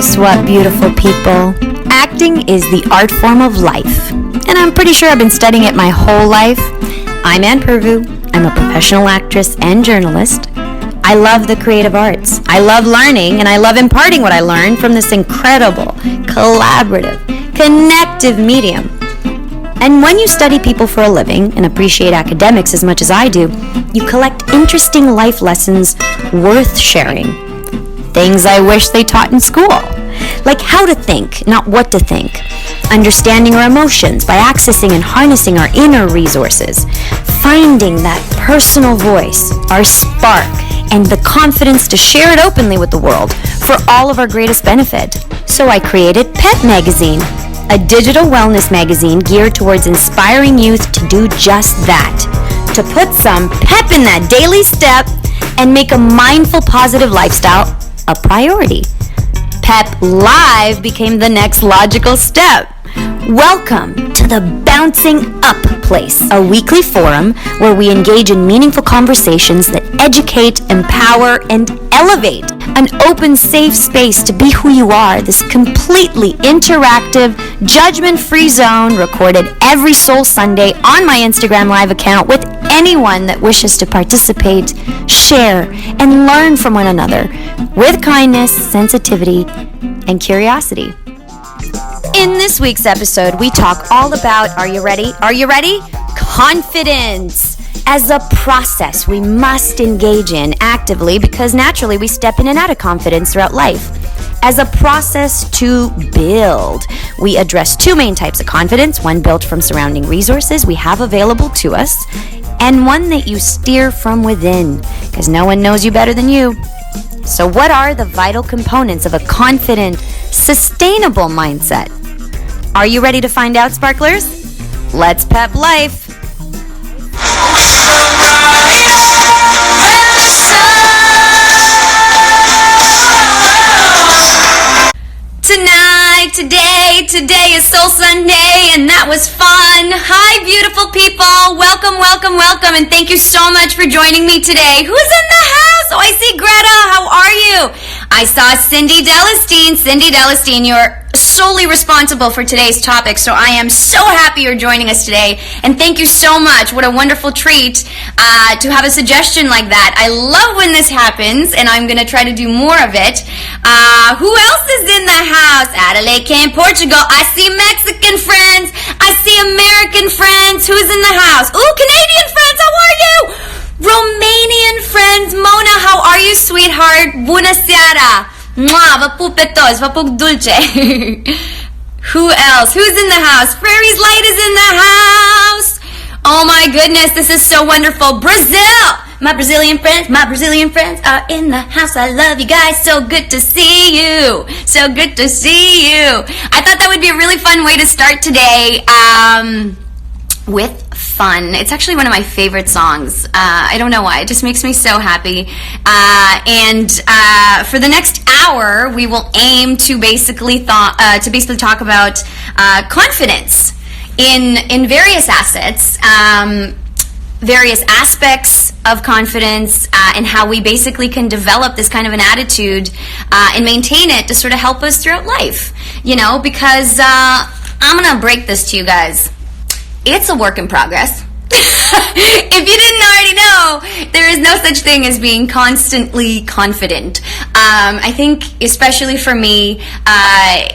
Guess what, beautiful people? Acting is the art form of life, and I'm pretty sure I've been studying it my whole life. I'm Pirvu. I'm a professional actress and journalist. I love the creative arts. I love learning, and I love imparting what I learned from this incredible, collaborative, connective medium. And when you study people for a living and appreciate academics as much as I do, you collect interesting life lessons worth sharing. Things I wish they taught in school. Like how to think, not what to think. Understanding our emotions by accessing and harnessing our inner resources. Finding that personal voice, our spark, and the confidence to share it openly with the world for all of our greatest benefit. So I created Pep Magazine, a digital wellness magazine geared towards inspiring youth to do just that. To put some pep in that daily step and make a mindful, positive lifestyle a priority. PepLive became the next logical step. Welcome to the Bouncing Up Place, a weekly forum where we engage in meaningful conversations that educate, empower, and elevate. An open, safe space to be who you are. This completely interactive, judgment-free zone recorded every Soul Sunday on my Instagram Live account with anyone that wishes to participate, share, and learn from one another with kindness, sensitivity, and curiosity. In this week's episode, we talk all about, are you ready? Are you ready? Confidence. As a process we must engage in actively because naturally we step in and out of confidence throughout life. As a process to build, we address two main types of confidence, one built from surrounding resources we have available to us, and one that you steer from within, because no one knows you better than you. So what are the vital components of a confident, sustainable mindset? Are you ready to find out, sparklers? Let's pep life! Today is Soul Sunday, and that was fun. Hi, beautiful people. Welcome, and thank you so much for joining me today. Who's in the house? Oh, I see Greta. How are you? I saw Cindy Delestine. Cindy Delestine, you're solely responsible for today's topic, so I am so happy you're joining us today, and thank you so much. What a wonderful treat to have a suggestion like that. I love when this happens, and I'm going to try to do more of it. Who else is in the house? Adelaide, Portugal. I see Mexican friends. I see American friends. Who's in the house? Ooh, Canadian friends, how are you? Romanian friends. Mona, how are you, sweetheart? Bună seara. Mwah, vă pup pe toți, vă pup dulce. Who else? Who's in the house? Prairie's Light is in the house. Oh my goodness, this is so wonderful. Brazil! My Brazilian friends are in the house. I love you guys. So good to see you. So good to see you. I thought that would be a really fun way to start today with fun. It's actually one of my favorite songs. I don't know why. It just makes me so happy. And for the next hour, we will aim to basically talk about confidence in various assets, various aspects of confidence, and how we basically can develop this kind of an attitude and maintain it to sort of help us throughout life. You know, because I'm gonna break this to you guys. It's a work in progress. If you didn't already know, there is no such thing as being constantly confident. I think, especially for me,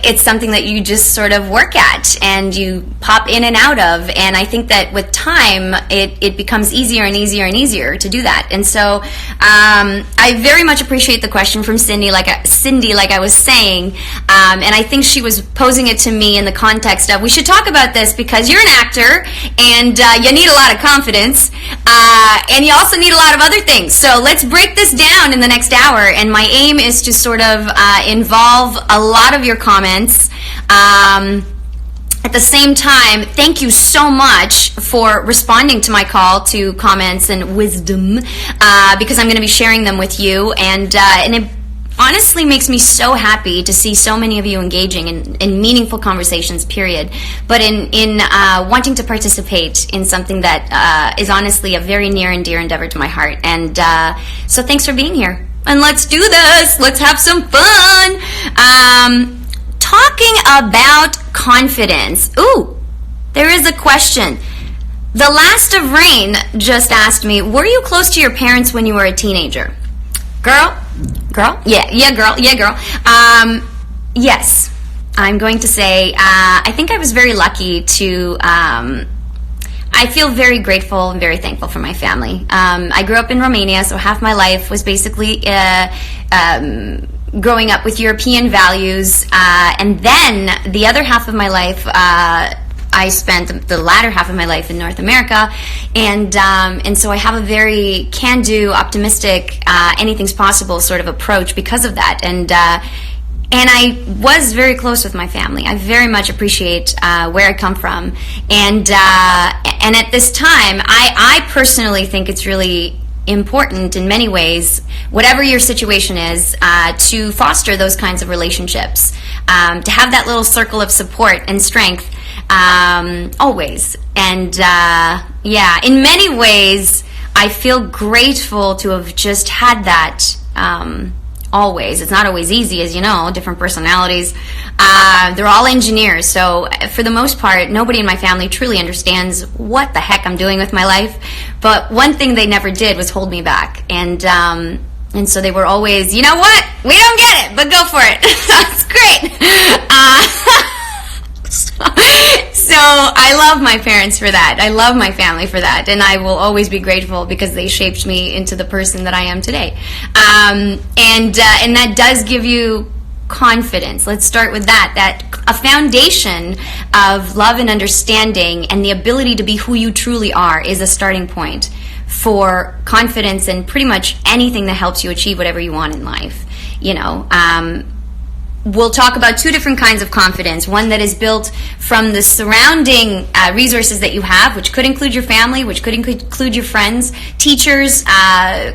it's something that you just sort of work at and you pop in and out of. And I think that with time, it becomes easier and easier and easier to do that. And so I very much appreciate the question from Cindy, like I was saying. And I think she was posing it to me in the context of, we should talk about this because you're an actor and you need a lot of confidence, and you also need a lot of other things. So let's break this down in the next hour, and my aim is to sort of involve a lot of your comments. At the same time, thank you so much for responding to my call to comments and wisdom, because I'm going to be sharing them with you, and it honestly makes me so happy to see so many of you engaging in meaningful conversations, period, but in wanting to participate in something that is honestly a very near and dear endeavor to my heart. And so thanks for being here. and let's do this. Let's have some fun. Talking about confidence. Ooh, there is a question. The Last of Rain just asked me, were you close to your parents when you were a teenager? Girl? Yeah, girl. Yes. I'm going to say, I think I was very lucky to, I feel very grateful and very thankful for my family. I grew up in Romania, so half my life was basically growing up with European values, and then the other half of my life, I spent the latter half of my life in North America, and so I have a very can-do, optimistic, anything's possible sort of approach because of that, and I was very close with my family. I very much appreciate where I come from, and at this time, I personally think it's really important in many ways, whatever your situation is, to foster those kinds of relationships, to have that little circle of support and strength. Always. And yeah, in many ways I feel grateful to have just had that always. It's not always easy, as you know, different personalities. They're all engineers, so for the most part nobody in my family truly understands what the heck I'm doing with my life, but one thing they never did was hold me back, and so they were always, you know what, we don't get it, but go for it. That's great. So I love my parents for that. I love my family for that, and I will always be grateful because they shaped me into the person that I am today. And that does give you confidence. Let's start with that a foundation of love and understanding and the ability to be who you truly are is a starting point for confidence in pretty much anything that helps you achieve whatever you want in life. You know, we'll talk about two different kinds of confidence. One that is built from the surrounding resources that you have, which could include your family, which could include your friends, teachers,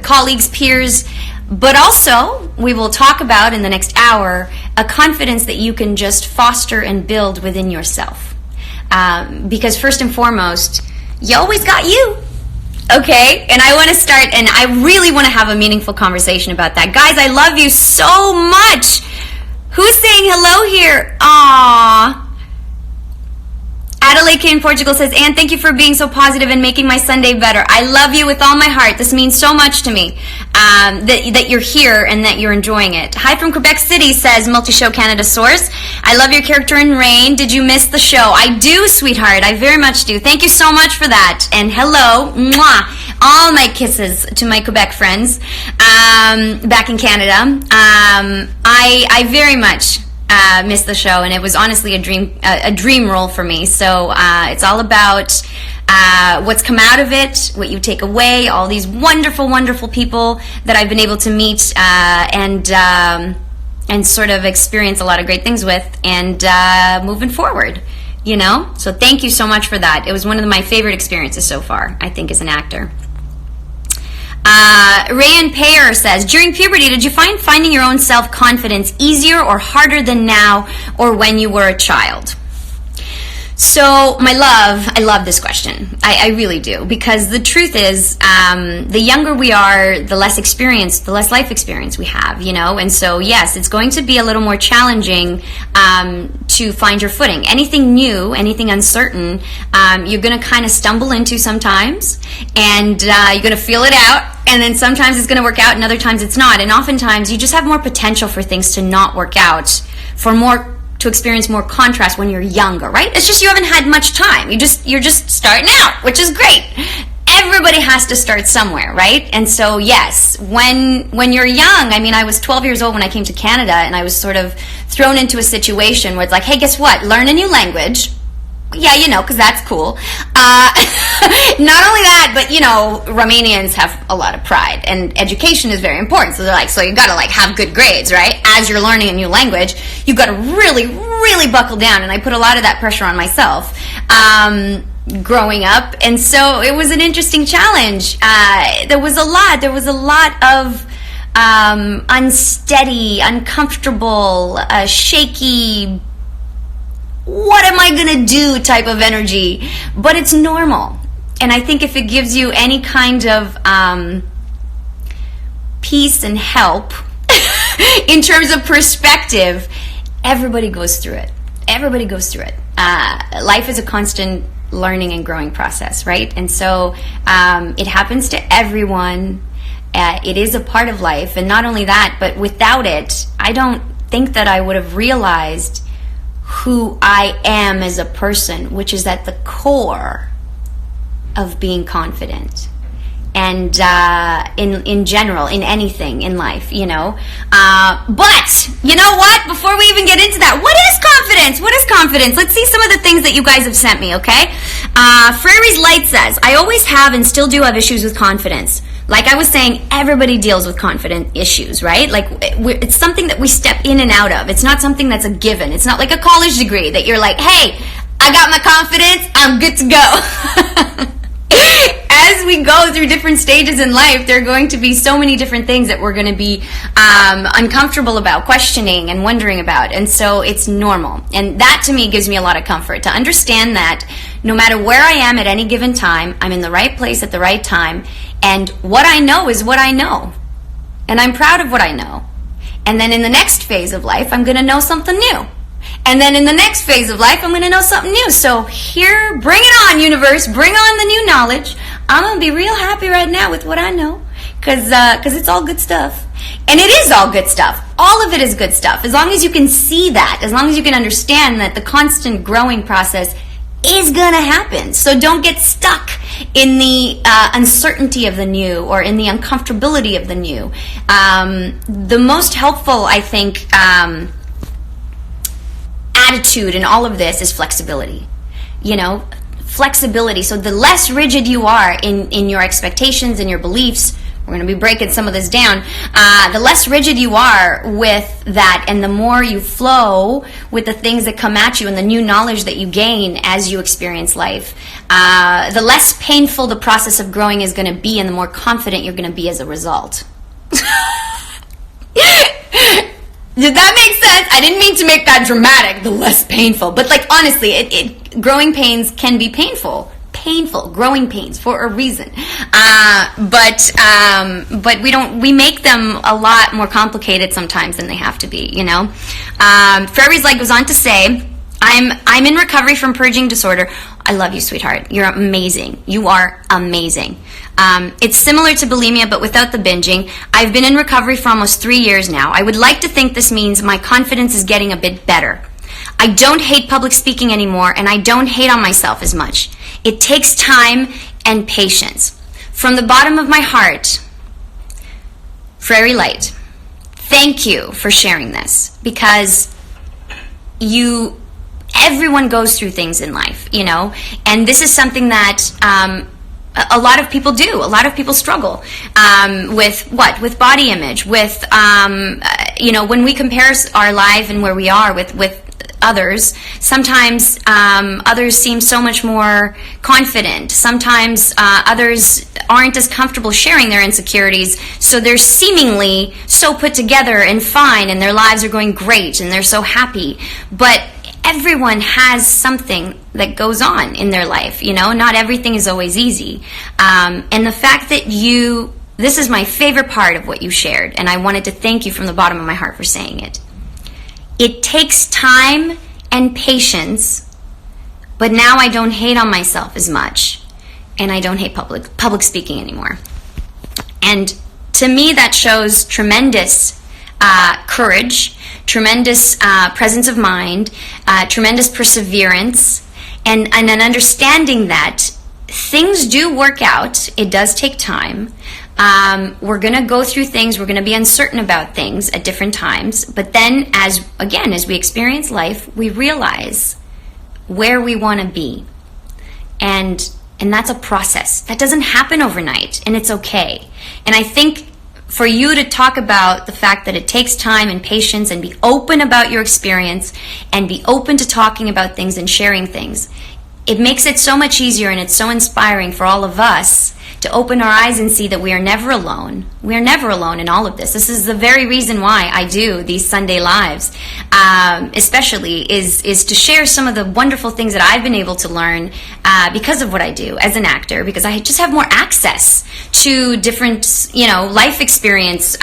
colleagues, peers. But also, we will talk about in the next hour, a confidence that you can just foster and build within yourself. Because first and foremost, you always got you. Okay, and I want to start, and I really want to have a meaningful conversation about that. Guys, I love you so much. Who's saying hello here? Aww. Adelaide in Portugal says, Anne, thank you for being so positive and making my Sunday better. I love you with all my heart. This means so much to me that you're here and that you're enjoying it. Hi from Quebec City, says Multi-Show Canada Source. I love your character in Rain. Did you miss the show? I do, sweetheart. I very much do. Thank you so much for that. And hello. Mwah. All my kisses to my Quebec friends back in Canada. I very much missed the show, and it was honestly a dream role for me. So it's all about what's come out of it, what you take away, all these wonderful, wonderful people that I've been able to meet and sort of experience a lot of great things with, and moving forward, you know. So thank you so much for that. It was one of my favorite experiences so far, I think, as an actor. Rayan Payer says, during puberty, did you find finding your own self-confidence easier or harder than now or when you were a child? So, my love, I love this question. I really do, because the truth is, the younger we are, the less experience, the less life experience we have, you know, and so, yes, it's going to be a little more challenging to find your footing. Anything new, anything uncertain, you're going to kind of stumble into sometimes, and you're going to feel it out, and then sometimes it's going to work out, and other times it's not, and oftentimes you just have more potential for things to not work out, to experience more contrast when you're younger, right? It's just you haven't had much time. You're just starting out, which is great. Everybody has to start somewhere, right? And so, yes, when you're young, I mean, I was 12 years old when I came to Canada, and I was sort of thrown into a situation where it's like, hey, guess what? Learn a new language. Yeah, you know, because that's cool. Not only that, but, you know, Romanians have a lot of pride, and education is very important. So they're like, so you got to, like, have good grades, right? As you're learning a new language, you got to really, really buckle down. And I put a lot of that pressure on myself growing up. And so it was an interesting challenge. There was a lot of unsteady, uncomfortable, shaky, what am I gonna do type of energy, but it's normal. And I think if it gives you any kind of peace and help in terms of perspective, everybody goes through it. Everybody goes through it. Life is a constant learning and growing process, right? And so it happens to everyone. It is a part of life. And not only that, but without it, I don't think that I would have realized who I am as a person, which is at the core of being confident. And in general, in anything in life, you know. But you know what? Before we even get into that, what is confidence? What is confidence? Let's see some of the things that you guys have sent me, okay? Frary's Light says, I always have and still do have issues with confidence. Like I was saying, everybody deals with confident issues, right? Like it's something that we step in and out of. It's not something that's a given. It's not like a college degree that you're like, hey, I got my confidence, I'm good to go. As we go through different stages in life, there are going to be so many different things that we're going to be uncomfortable about, questioning and wondering about. And so it's normal. And that to me gives me a lot of comfort to understand that no matter where I am at any given time, I'm in the right place at the right time. And what I know is what I know. And I'm proud of what I know. And then in the next phase of life, I'm going to know something new. And then in the next phase of life, I'm going to know something new. So here, bring it on, universe. Bring on the new knowledge. I'm going to be real happy right now with what I know because it's all good stuff. And it is all good stuff. All of it is good stuff. As long as you can see that, as long as you can understand that the constant growing process is going to happen. So don't get stuck in the uncertainty of the new or in the uncomfortability of the new. The most helpful, I think, attitude in all of this is flexibility. You know, flexibility. So the less rigid you are in your expectations and your beliefs, we're going to be breaking some of this down, the less rigid you are with that and the more you flow with the things that come at you and the new knowledge that you gain as you experience life, the less painful the process of growing is going to be and the more confident you're going to be as a result. Did that make sense? I didn't mean to make that dramatic, the less painful. But like honestly, growing pains can be painful. Painful, growing pains for a reason. But we make them a lot more complicated sometimes than they have to be, you know? Frary's Light goes on to say, I'm in recovery from purging disorder. I love you, sweetheart. You're amazing. You are amazing. It's similar to bulimia, but without the binging. I've been in recovery for almost 3 years now. I would like to think this means my confidence is getting a bit better. I don't hate public speaking anymore, and I don't hate on myself as much. It takes time and patience. From the bottom of my heart, Frary Light, thank you for sharing this, because everyone goes through things in life, you know, and this is something that a lot of people do. A lot of people struggle with body image, with when we compare our life and where we are with others. Sometimes others seem so much more confident. Sometimes others aren't as comfortable sharing their insecurities, so they're seemingly so put together and fine, and their lives are going great, and they're so happy. But everyone has something that goes on in their life, you know? Not everything is always easy. And the fact that this is my favorite part of what you shared, and I wanted to thank you from the bottom of my heart for saying it. It takes time and patience, but now I don't hate on myself as much, and I don't hate public speaking anymore. And to me, that shows tremendous courage, tremendous presence of mind, tremendous perseverance, and an understanding that things do work out. It does take time. We're going to go through things. We're going to be uncertain about things at different times. But then, as we experience life, we realize where we want to be. And that's a process. That doesn't happen overnight, and it's okay. And I think for you to talk about the fact that it takes time and patience and be open about your experience and be open to talking about things and sharing things, it makes it so much easier, and it's so inspiring for all of us to open our eyes and see that we are never alone. We are never alone in all of this. This is the very reason why I do these Sunday lives, especially is to share some of the wonderful things that I've been able to learn because of what I do as an actor, because I just have more access to different, life experience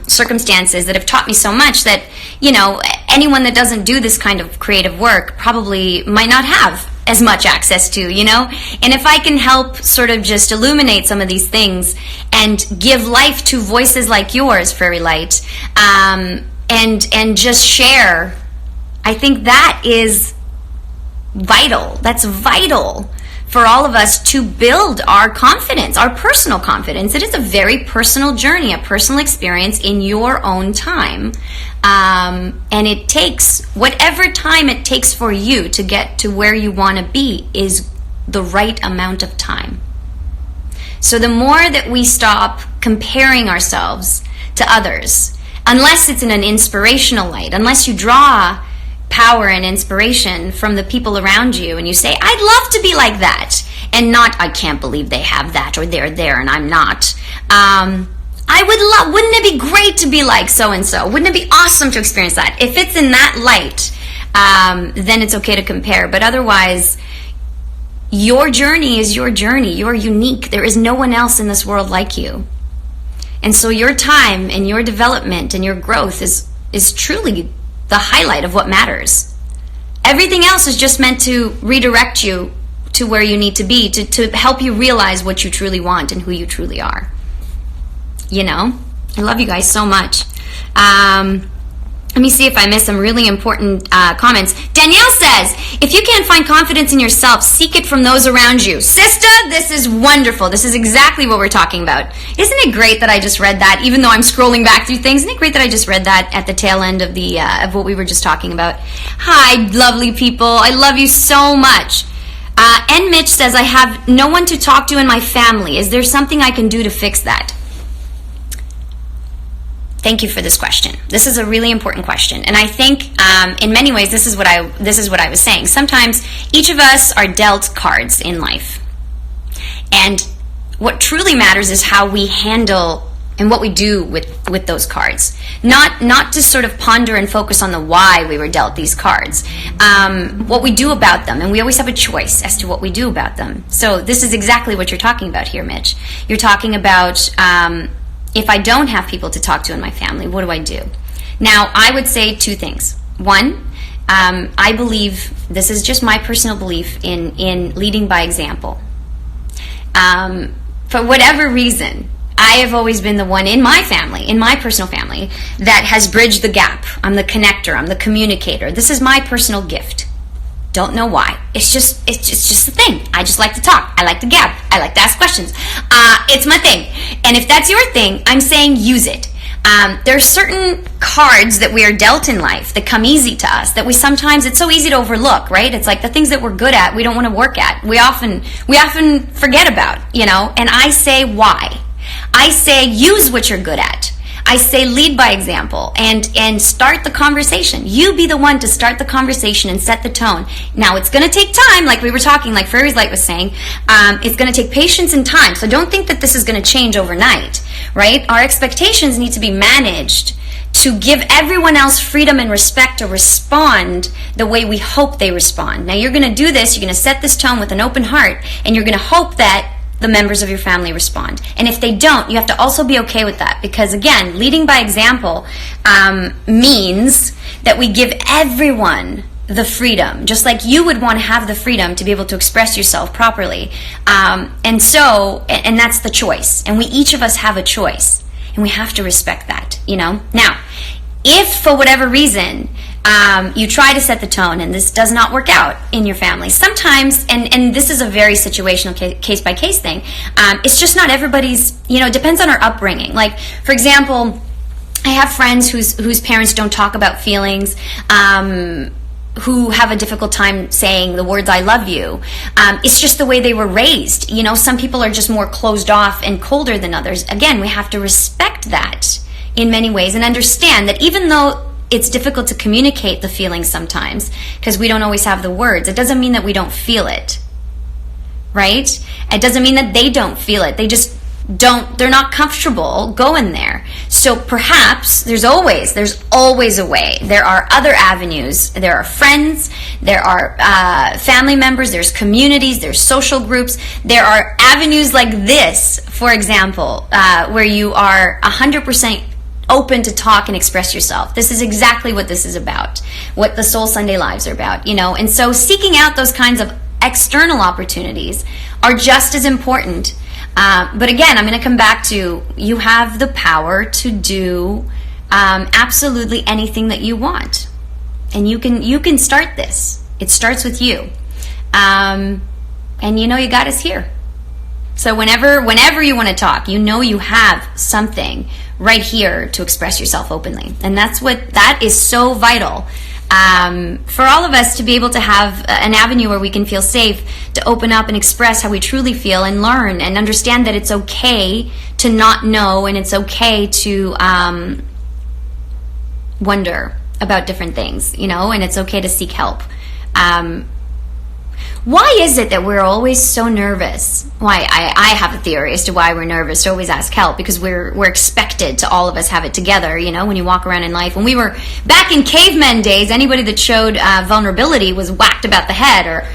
circumstances that have taught me so much that, anyone that doesn't do this kind of creative work probably might not have as much access to, And if I can help sort of just illuminate some of these things and give life to voices like yours, Fairy Light, and just share, I think that is vital. That's vital for all of us to build our confidence, our personal confidence. It is a very personal journey, a personal experience in your own time. And it takes whatever time it takes for you to get to where you want to be is the right amount of time. So the more that we stop comparing ourselves to others, unless it's in an inspirational light, unless you draw power and inspiration from the people around you and you say, I'd love to be like that, and not, I can't believe they have that, or they're there and I'm not. I would love, wouldn't it be great to be like so-and-so? Wouldn't it be awesome to experience that? If it's in that light, then it's okay to compare. But otherwise, your journey is your journey. You're unique. There is no one else in this world like you. And so your time and your development and your growth is truly the highlight of what matters. Everything else is just meant to redirect you to where you need to be, to help you realize what you truly want and who you truly are. I love you guys so much. Let me see if I missed some really important comments. Danielle says, if you can't find confidence in yourself, seek it from those around you. Sister, this is wonderful. This is exactly what we're talking about. Isn't it great that I just read that, even though I'm scrolling back through things? Isn't it great that I just read that at the tail end of the of what we were just talking about? Hi, lovely people. I love you so much. And Mitch says, I have no one to talk to in my family. Is there something I can do to fix that? Thank you for this question. This is a really important question, and I think in many ways this is what I was saying. Sometimes each of us are dealt cards in life, and what truly matters is how we handle and what we do with those cards. Not to sort of ponder and focus on the why we were dealt these cards, what we do about them, and we always have a choice as to what we do about them. So this is exactly what you're talking about here, Mitch. You're talking about if I don't have people to talk to in my family, what do I do? Now, I would say two things. One, I believe, this is just my personal belief in leading by example. For whatever reason, I have always been the one in my family, in my personal family, that has bridged the gap. I'm the connector, I'm the communicator. This is my personal gift. Don't know why. It's just the thing. I just like to talk. I like to gab. I like to ask questions. It's my thing. And if that's your thing, I'm saying use it. There are certain cards that we are dealt in life that come easy to us that we sometimes, it's so easy to overlook, right? It's like the things that we're good at, we don't want to work at. We often forget about, and I say why. I say use what you're good at. I say lead by example and start the conversation. You be the one to start the conversation and set the tone. Now, it's going to take time, like we were talking, like Fairy's Light was saying. It's going to take patience and time. So don't think that this is going to change overnight, right? Our expectations need to be managed to give everyone else freedom and respect to respond the way we hope they respond. Now, you're going to do this. You're going to set this tone with an open heart, and you're going to hope that the members of your family respond. And if they don't, you have to also be okay with that, because again, leading by example means that we give everyone the freedom, just like you would want to have the freedom to be able to express yourself properly. And that's the choice. And we each of us have a choice, and we have to respect that, Now, if for whatever reason you try to set the tone and this does not work out in your family, sometimes, and this is a very situational case-by-case thing, it's just not everybody's, it depends on our upbringing. Like, for example, I have friends whose parents don't talk about feelings, who have a difficult time saying the words I love you. It's just the way they were raised. Some people are just more closed off and colder than others. Again, we have to respect that in many ways and understand that even though it's difficult to communicate the feelings sometimes because we don't always have the words, it doesn't mean that we don't feel it, right? It doesn't mean that they don't feel it. They just they're not comfortable going there. So perhaps there's always a way. There are other avenues. There are friends, there are family members, there's communities, there's social groups. There are avenues like this, for example, where you are 100% open to talk and express yourself. This is exactly what this is about, what the Soul Sunday Lives are about, and so seeking out those kinds of external opportunities are just as important. But again, I'm going to come back to, you have the power to do absolutely anything that you want, and you can start this. It starts with you, and you got us here. So whenever you want to talk, you have something right here to express yourself openly, and that is so vital. For all of us to be able to have an avenue where we can feel safe to open up and express how we truly feel and learn and understand that it's okay to not know, and it's okay to wonder about different things, and it's okay to seek help. Why is it that we're always so nervous? Why I have a theory as to why we're nervous to always ask help, because we're expected to all of us have it together. When you walk around in life, when we were back in cavemen days, anybody that showed vulnerability was whacked about the head, or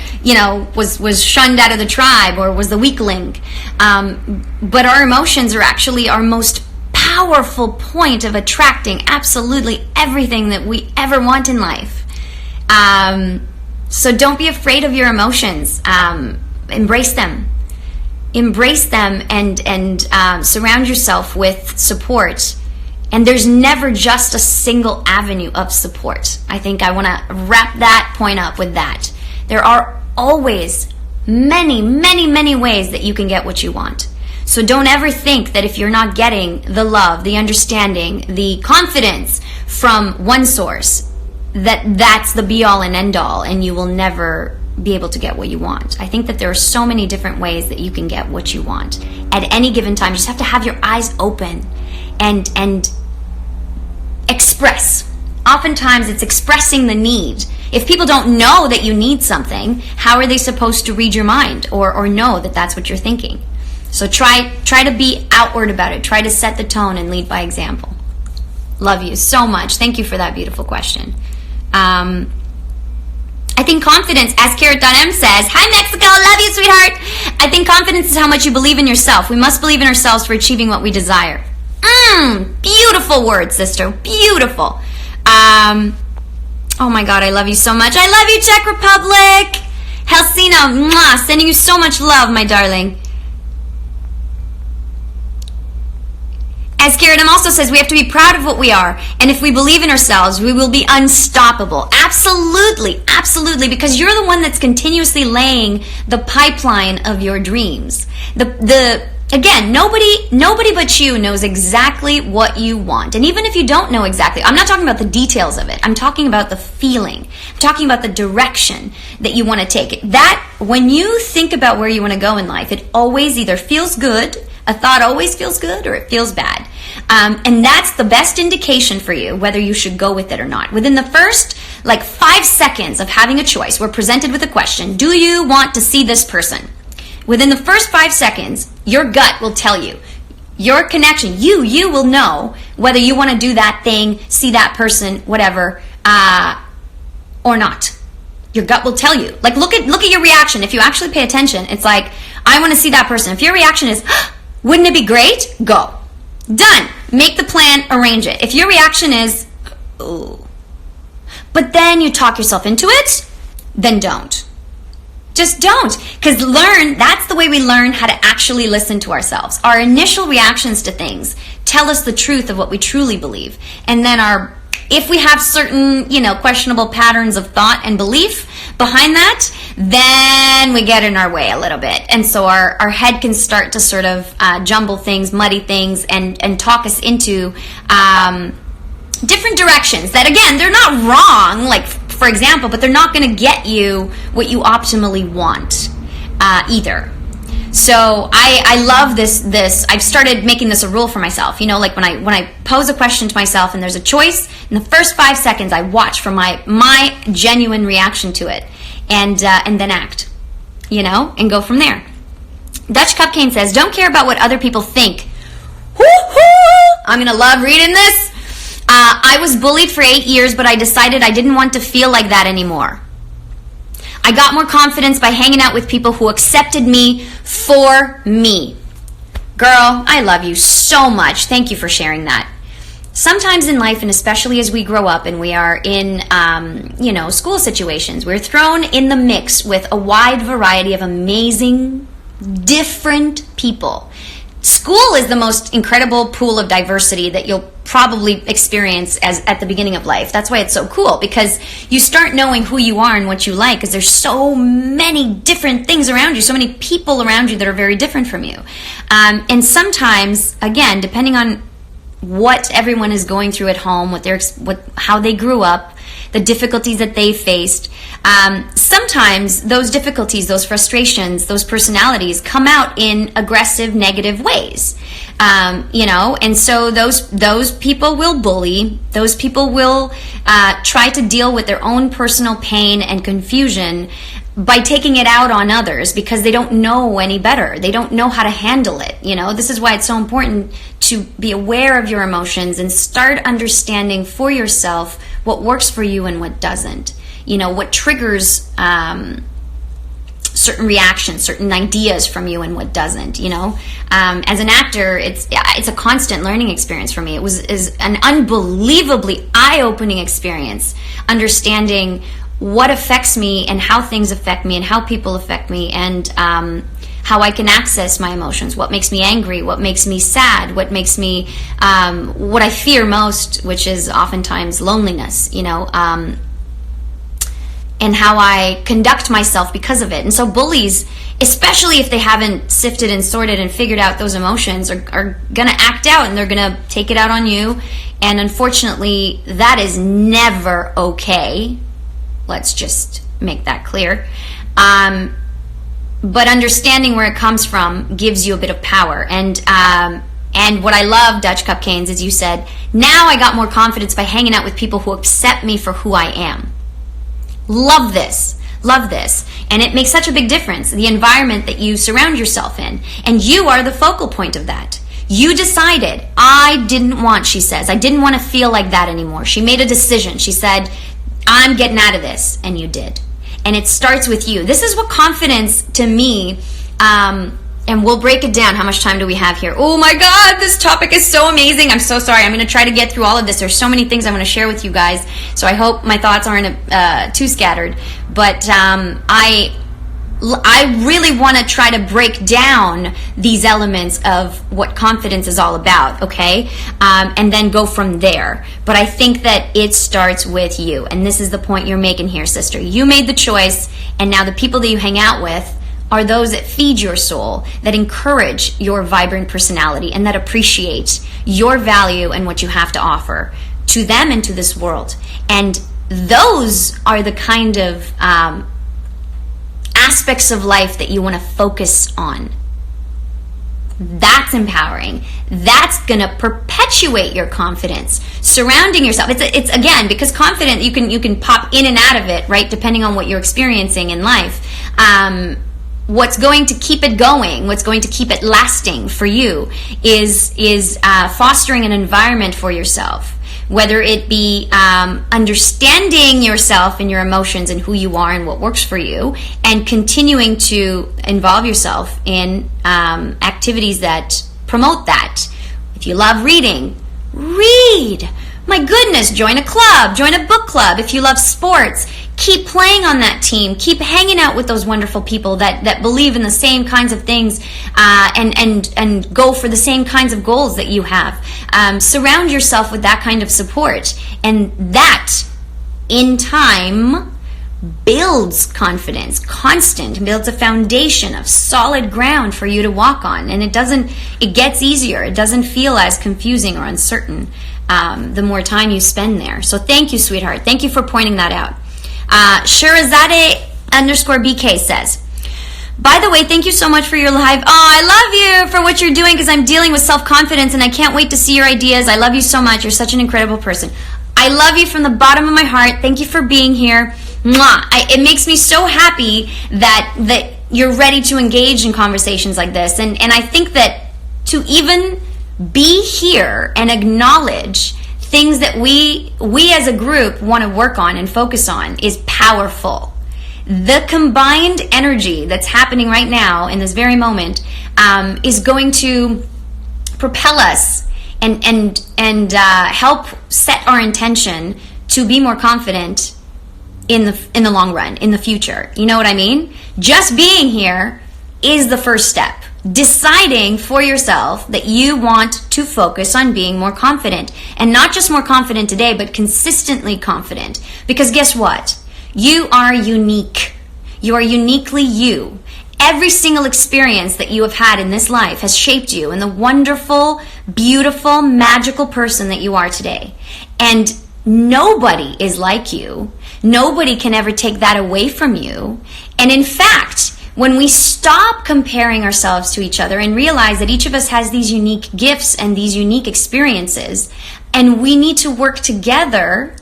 was shunned out of the tribe, or was the weakling. But our emotions are actually our most powerful point of attracting absolutely everything that we ever want in life. So don't be afraid of your emotions. Embrace them. Embrace them, and surround yourself with support. And there's never just a single avenue of support. I think I want to wrap that point up with that. There are always many, many, many ways that you can get what you want. So don't ever think that if you're not getting the love, the understanding, the confidence from one source, that's the be-all and end-all, and you will never be able to get what you want. I think that there are so many different ways that you can get what you want. At any given time, you just have to have your eyes open and express. Oftentimes, it's expressing the need. If people don't know that you need something, how are they supposed to read your mind or know that that's what you're thinking? So try to be outward about it. Try to set the tone and lead by example. Love you so much. Thank you for that beautiful question. I think confidence, as Carrot.m says, hi Mexico, love you sweetheart. I think confidence is how much you believe in yourself. We must believe in ourselves for achieving what we desire. Beautiful words, sister, beautiful. Oh my God, I love you so much. I love you, Czech Republic. Helsina, mwah, sending you so much love, my darling. As Carrot.m also says, we have to be proud of what we are. And if we believe in ourselves, we will be unstoppable. Absolutely, absolutely, because you're the one that's continuously laying the pipeline of your dreams. Again, nobody but you knows exactly what you want. And even if you don't know exactly, I'm not talking about the details of it. I'm talking about the feeling. I'm talking about the direction that you want to take. That, when you think about where you want to go in life, it always either feels good, a thought always feels good, or it feels bad. And that's the best indication for you whether you should go with it or not. Within the first 5 seconds of having a choice, we're presented with a question: do you want to see this person? Within the first 5 seconds, your gut will tell you. Your connection, you will know whether you want to do that thing, see that person, whatever, or not. Your gut will tell you. Look at your reaction. If you actually pay attention, it's like, I want to see that person. If your reaction is, wouldn't it be great? Go. Done. Make the plan, arrange it. If your reaction is, ooh, but then you talk yourself into it, then don't. Just don't. Because that's the way we learn how to actually listen to ourselves. Our initial reactions to things tell us the truth of what we truly believe. And then if we have certain, questionable patterns of thought and belief behind that, then we get in our way a little bit. And so our head can start to sort of jumble things, muddy things, and talk us into different directions that, again, they're not wrong, for example, but they're not going to get you what you optimally want either. So I love this. I've started making this a rule for myself. When I pose a question to myself and there's a choice, in the first 5 seconds I watch for my genuine reaction to it, and then act, and go from there. Dutch Cupcane says, don't care about what other people think. Woo-hoo! I'm going to love reading this. I was bullied for 8 years, but I decided I didn't want to feel like that anymore. I got more confidence by hanging out with people who accepted me for me. Girl, I love you so much. Thank you for sharing that. Sometimes in life, and especially as we grow up and we are in, school situations, we're thrown in the mix with a wide variety of amazing, different people. School is the most incredible pool of diversity that you'll probably experience at the beginning of life. That's why it's so cool, because you start knowing who you are and what you like, because there's so many different things around you, so many people around you that are very different from you. And sometimes, again, depending on what everyone is going through at home, how they grew up, the difficulties that they faced. Sometimes those difficulties, those frustrations, those personalities come out in aggressive, negative ways. And so those people will bully. Those people will try to deal with their own personal pain and confusion by taking it out on others, because they don't know any better. They don't know how to handle it. This is why it's so important to be aware of your emotions and start understanding for yourself what works for you and what doesn't. What triggers certain reactions, certain ideas from you, and what doesn't. As an actor, it's a constant learning experience for me. It is an unbelievably eye-opening experience, understanding what affects me and how things affect me and how people affect me, and how I can access my emotions, what makes me angry, what makes me sad, what makes me, what I fear most, which is oftentimes loneliness, and how I conduct myself because of it. And so bullies, especially if they haven't sifted and sorted and figured out those emotions, are going to act out, and they're going to take it out on you. And unfortunately, that is never okay. Let's just make that clear. But understanding where it comes from gives you a bit of power. And what I love, Dutch Cupcanes, is you said, now I got more confidence by hanging out with people who accept me for who I am. Love this. Love this. And it makes such a big difference, the environment that you surround yourself in. And you are the focal point of that. You decided, I didn't want to feel like that anymore. She made a decision. She said, I'm getting out of this. And you did. And it starts with you. This is what confidence, to me, and we'll break it down. How much time do we have here? Oh my God, this topic is so amazing. I'm so sorry. I'm going to try to get through all of this. There's so many things I want to share with you guys. So I hope my thoughts aren't too scattered. But I really want to try to break down these elements of what confidence is all about, okay? And then go from there. But I think that it starts with you. And this is the point you're making here, sister. You made the choice, and now the people that you hang out with are those that feed your soul, that encourage your vibrant personality, and that appreciate your value and what you have to offer to them and to this world. And those are the kind of aspects of life that you want to focus on. That's empowering. That's going to perpetuate your confidence. Surrounding yourself. It's again, because confident, you can pop in and out of it, right? Depending on what you're experiencing in life. What's going to keep it going, what's going to keep it lasting for you is fostering an environment for yourself, whether it be understanding yourself and your emotions and who you are and what works for you, and continuing to involve yourself in activities that promote that. If you love reading, read. My goodness, join a club, join a book club. If you love sports, keep playing on that team. Keep hanging out with those wonderful people that believe in the same kinds of things and go for the same kinds of goals that you have. Surround yourself with that kind of support. And that, in time, builds confidence, builds a foundation of solid ground for you to walk on. And it gets easier. It doesn't feel as confusing or uncertain the more time you spend there. So thank you, sweetheart. Thank you for pointing that out. Shirazade_BK says, by the way, thank you so much for your live. Oh, I love you for what you're doing, because I'm dealing with self-confidence and I can't wait to see your ideas. I love you so much. You're such an incredible person. I love you from the bottom of my heart. Thank you for being here. Mwah. It makes me so happy that you're ready to engage in conversations like this. And I think that to even be here and acknowledge things that we as a group want to work on and focus on is powerful. The combined energy that's happening right now in this very moment is going to propel us and help set our intention to be more confident in the long run, in the future. You know what I mean? Just being here is the first step. Deciding for yourself that you want to focus on being more confident, and not just more confident today, but consistently confident. Because guess what? You are unique. You are uniquely you. Every single experience that you have had in this life has shaped you in the wonderful, beautiful, magical person that you are today. And nobody is like you. Nobody can ever take that away from you. And in fact, when we stop comparing ourselves to each other and realize that each of us has these unique gifts and these unique experiences, and we need to work together,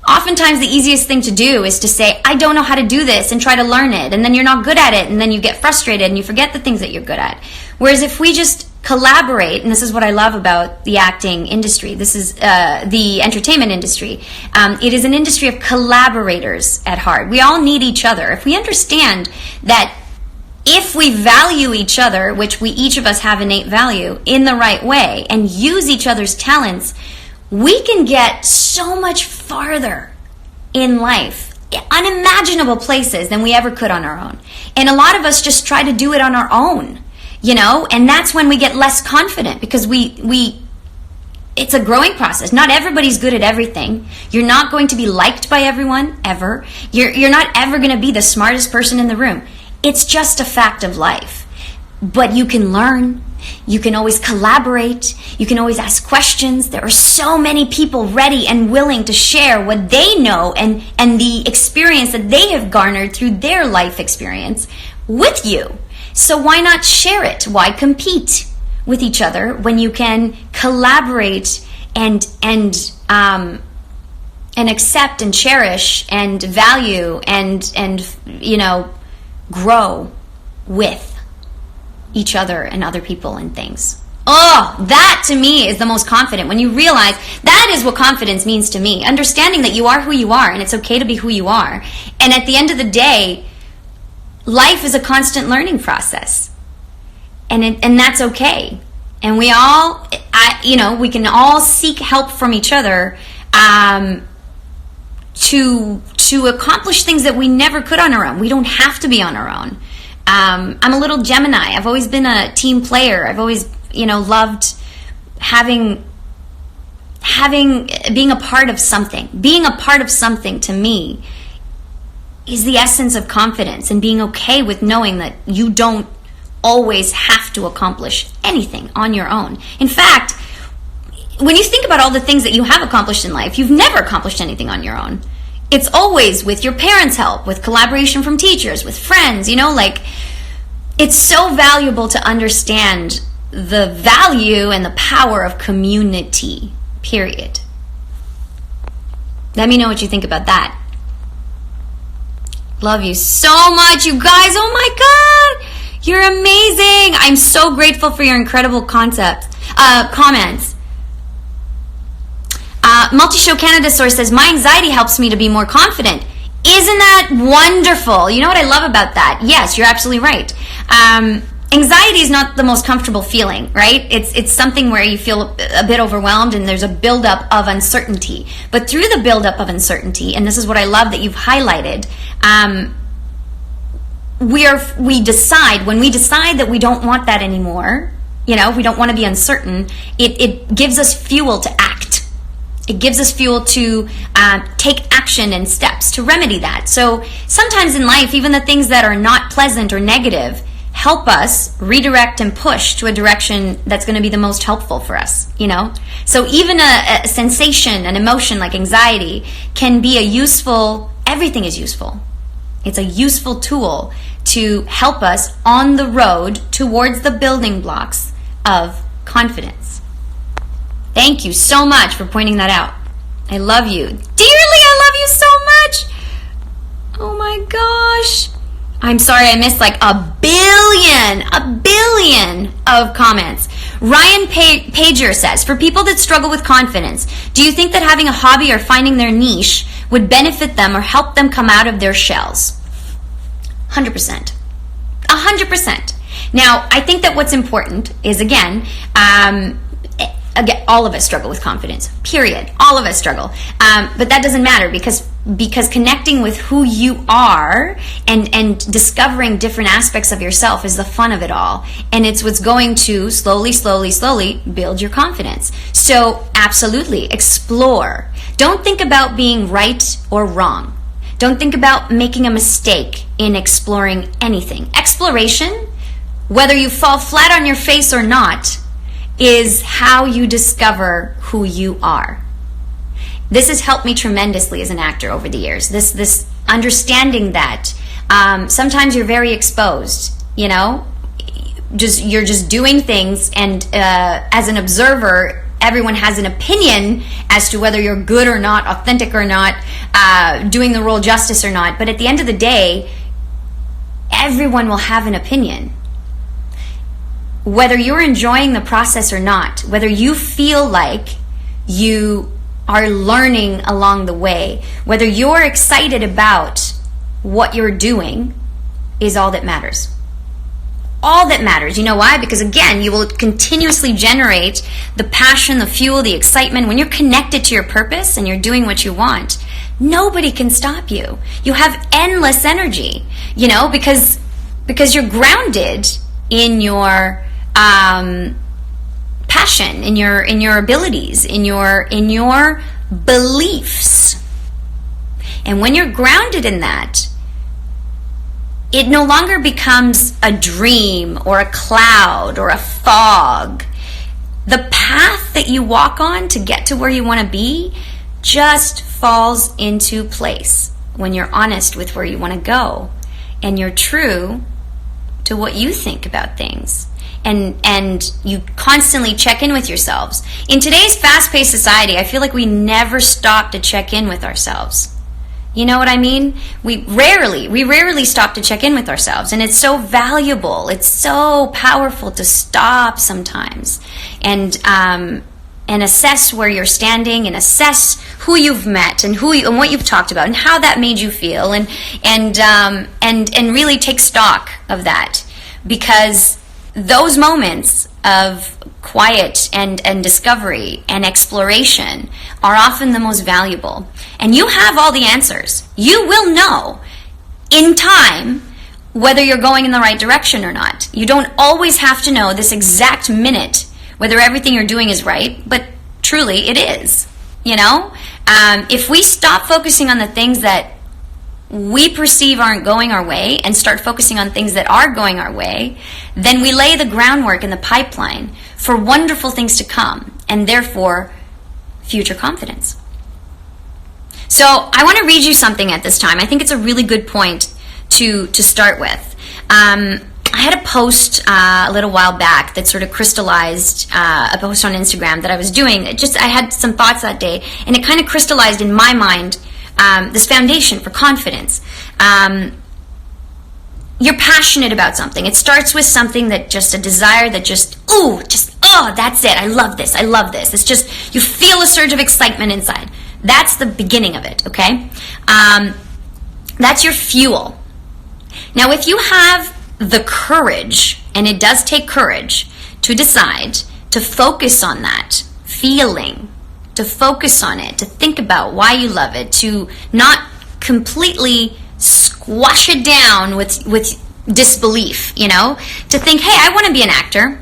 oftentimes the easiest thing to do is to say, I don't know how to do this, and try to learn it. And then you're not good at it, and then you get frustrated and you forget the things that you're good at. Whereas if we just collaborate, and this is what I love about the acting industry, this is the entertainment industry. It is an industry of collaborators at heart. We all need each other. If we understand that if we value each other, which we each of us have innate value, in the right way, and use each other's talents, we can get so much farther in life, unimaginable places than we ever could on our own. And a lot of us just try to do it on our own. You know, and that's when we get less confident, because it's a growing process. Not everybody's good at everything. You're not going to be liked by everyone, ever. You're not ever going to be the smartest person in the room. It's just a fact of life. But you can learn. You can always collaborate. You can always ask questions. There are so many people ready and willing to share what they know and the experience that they have garnered through their life experience with you. So why not share it? Why compete with each other when you can collaborate and accept and cherish and value and you know, grow with each other and other people and things. Oh, that to me is the most confident. When you realize that is what confidence means to me. Understanding that you are who you are and it's okay to be who you are. And at the end of the day, life is a constant learning process, and that's okay. And we all, we can all seek help from each other to accomplish things that we never could on our own. We don't have to be on our own. I'm a little Gemini. I've always been a team player. I've always, loved being a part of something. Being a part of something to me is the essence of confidence, and being okay with knowing that you don't always have to accomplish anything on your own. In fact, when you think about all the things that you have accomplished in life, you've never accomplished anything on your own. It's always with your parents' help, with collaboration from teachers, with friends, it's so valuable to understand the value and the power of community, period. Let me know what you think about that. Love you so much, you guys. Oh my God, you're amazing. I'm so grateful for your incredible comments. Multi-Show Canada Source says, my anxiety helps me to be more confident. Isn't that wonderful? You know what I love about that? Yes, you're absolutely right. Anxiety is not the most comfortable feeling, right? It's something where you feel a bit overwhelmed and there's a buildup of uncertainty. But through the buildup of uncertainty, and this is what I love that you've highlighted, we decide, when we decide that we don't want that anymore, we don't want to be uncertain, it gives us fuel to act. It gives us fuel to take action and steps to remedy that. So sometimes in life, even the things that are not pleasant or negative help us redirect and push to a direction that's going to be the most helpful for us, So even a sensation, an emotion like anxiety can be everything is useful. It's a useful tool to help us on the road towards the building blocks of confidence. Thank you so much for pointing that out. I love you. Dearly, I love you so much. Oh my gosh. I'm sorry, I missed like a billion of comments. Ryan Pager says, for people that struggle with confidence, do you think that having a hobby or finding their niche would benefit them or help them come out of their shells? 100%. 100%. Now, I think that what's important is, again, all of us struggle with confidence, period. All of us struggle. But that doesn't matter because connecting with who you are and discovering different aspects of yourself is the fun of it all. And it's what's going to slowly build your confidence. So absolutely, explore. Don't think about being right or wrong. Don't think about making a mistake in exploring anything. Exploration, whether you fall flat on your face or not, is how you discover who you are. This has helped me tremendously as an actor over the years. This understanding that sometimes you're very exposed, you know, you're just doing things, and as an observer, everyone has an opinion as to whether you're good or not, authentic or not, doing the role justice or not. But at the end of the day, everyone will have an opinion. Whether you're enjoying the process or not, whether you feel like you are learning along the way, whether you're excited about what you're doing, is all that matters. All that matters. You know why? Because again, you will continuously generate the passion, the fuel, the excitement. When you're connected to your purpose and you're doing what you want, nobody can stop you. You have endless energy, you know, because you're grounded in your passion, in your abilities, in your beliefs. And when you're grounded in that, it no longer becomes a dream or a cloud or a fog. The path that you walk on to get to where you want to be just falls into place when you're honest with where you want to go and you're true to what you think about things. And you constantly check in with yourselves. In today's fast-paced society, I feel like we never stop to check in with ourselves. You know what I mean? We rarely stop to check in with ourselves. And it's so valuable. It's so powerful to stop sometimes and assess where you're standing and assess who you've met and and what you've talked about and how that made you feel and really take stock of that, because those moments of quiet and discovery and exploration are often the most valuable. And you have all the answers. You will know in time whether you're going in the right direction or not. You don't always have to know this exact minute whether everything you're doing is right, but truly it is. You know? If we stop focusing on the things that we perceive aren't going our way and start focusing on things that are going our way, then we lay the groundwork in the pipeline for wonderful things to come, and therefore future confidence. So I want to read you something at this time. I think it's a really good point to start with. I had a post a little while back that sort of crystallized a post on Instagram that I was doing. I had some thoughts that day, and it kind of crystallized in my mind this foundation for confidence. You're passionate about something. It starts with something that just a desire that that's it. I love this. It's just, you feel a surge of excitement inside. That's the beginning of it, okay? That's your fuel. Now, if you have the courage, and it does take courage, to decide to focus on that feeling, to focus on it, to think about why you love it, to not completely squash it down with disbelief, you know, to think, hey, I want to be an actor.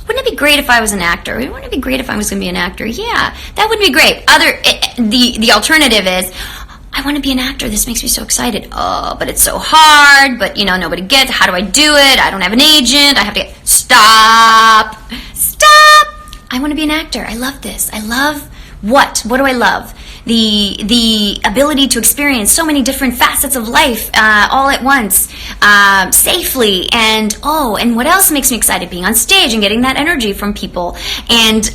Wouldn't it be great if I was an actor? Wouldn't it be great if I was going to be an actor? Yeah, that would be great. The alternative is, I want to be an actor. This makes me so excited. Oh, but it's so hard. But, you know, nobody gets. How do I do it? I don't have an agent. I have to get... Stop. I want to be an actor. I love this. I love what? What do I love? The ability to experience so many different facets of life all at once, safely, and what else makes me excited? Being on stage and getting that energy from people, and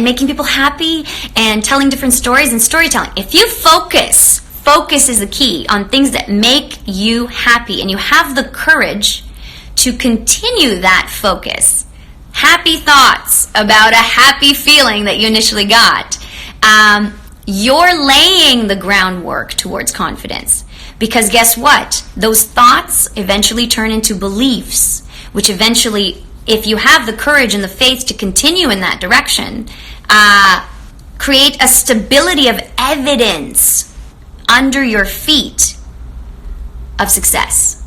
making people happy, and telling different stories and storytelling. If you focus Focus is the key on things that make you happy, and you have the courage to continue that focus. Happy thoughts about a happy feeling that you initially got. You're laying the groundwork towards confidence. Because guess what? Those thoughts eventually turn into beliefs, which eventually, if you have the courage and the faith to continue in that direction, create a stability of evidence under your feet of success,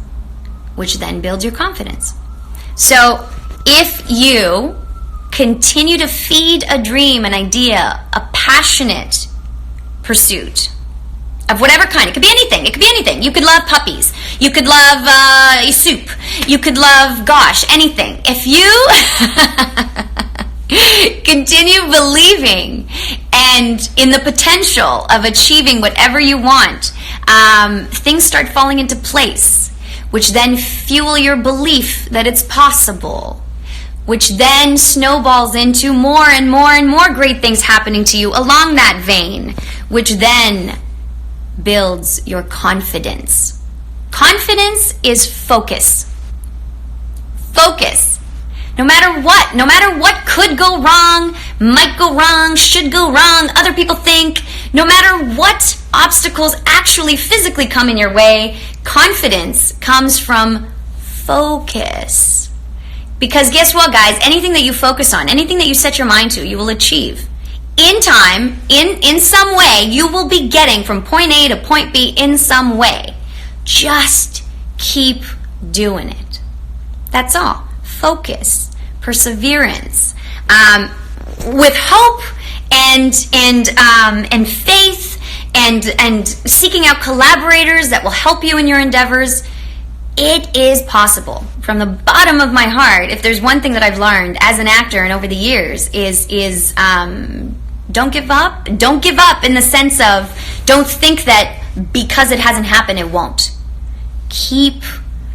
which then builds your confidence. So if you continue to feed a dream, an idea, a passionate pursuit of whatever kind, it could be anything. It could be anything. You could love puppies. You could love soup. You could love, gosh, anything. If you continue believing and in the potential of achieving whatever you want, things start falling into place, which then fuel your belief that it's possible, which then snowballs into more and more and more great things happening to you along that vein, which then builds your confidence. Confidence is focus. Focus. No matter what could go wrong, might go wrong, should go wrong, other people think, no matter what obstacles actually physically come in your way, confidence comes from focus. Because guess what, guys? Anything that you focus on, anything that you set your mind to, you will achieve. In time, in some way, you will be getting from point A to point B in some way. Just keep doing it. That's all. Focus, perseverance, with hope and faith, and seeking out collaborators that will help you in your endeavors. It is possible. From the bottom of my heart, if there's one thing that I've learned as an actor and over the years is don't give up. Don't give up in the sense of don't think that because it hasn't happened, it won't. Keep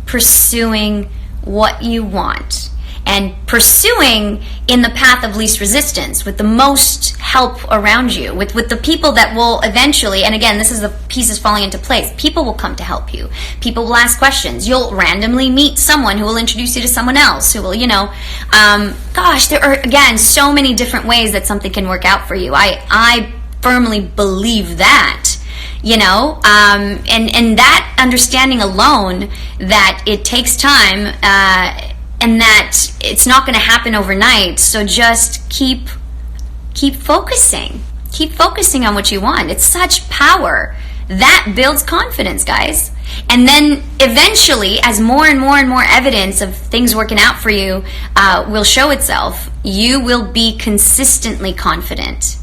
pursuing what you want, and pursuing in the path of least resistance, with the most help around you, with the people that will eventually, and again, this is the pieces falling into place, people will come to help you. People will ask questions. You'll randomly meet someone who will introduce you to someone else who will, gosh, there are, again, so many different ways that something can work out for you. I firmly believe that. And that understanding alone, that it takes time, and that it's not going to happen overnight. So just keep focusing. Keep focusing on what you want. It's such power. That builds confidence, guys. And then eventually, as more and more and more evidence of things working out for you will show itself, you will be consistently confident.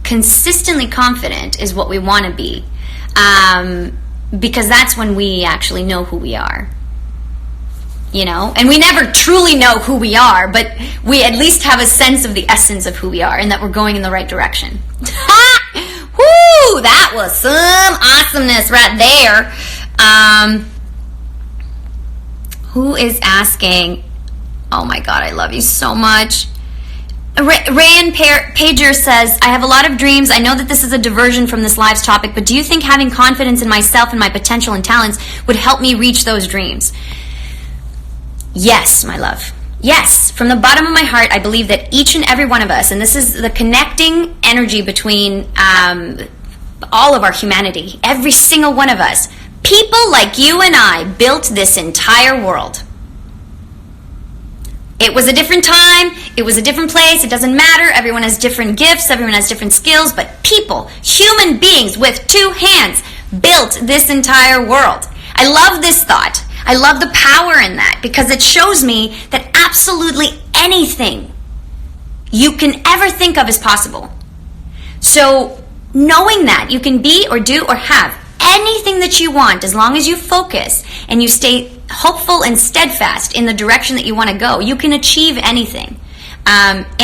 Consistently confident is what we want to be. Because that's when we actually know who we are. And we never truly know who we are, but we at least have a sense of the essence of who we are and that we're going in the right direction. Woo! That was some awesomeness right there. Who is asking? Oh my God, I love you so much. Rayan Pager says, I have a lot of dreams. I know that this is a diversion from this live's topic, but do you think having confidence in myself and my potential and talents would help me reach those dreams? Yes, my love. Yes. From the bottom of my heart, I believe that each and every one of us, and this is the connecting energy between all of our humanity, every single one of us, people like you and I built this entire world. It was a different time, it was a different place, it doesn't matter, everyone has different gifts, everyone has different skills, but people, human beings with two hands, built this entire world. I love this thought. I love the power in that, because it shows me that absolutely anything you can ever think of is possible. So knowing that you can be or do or have anything that you want, as long as you focus and you stay hopeful and steadfast in the direction that you want to go, you can achieve anything. And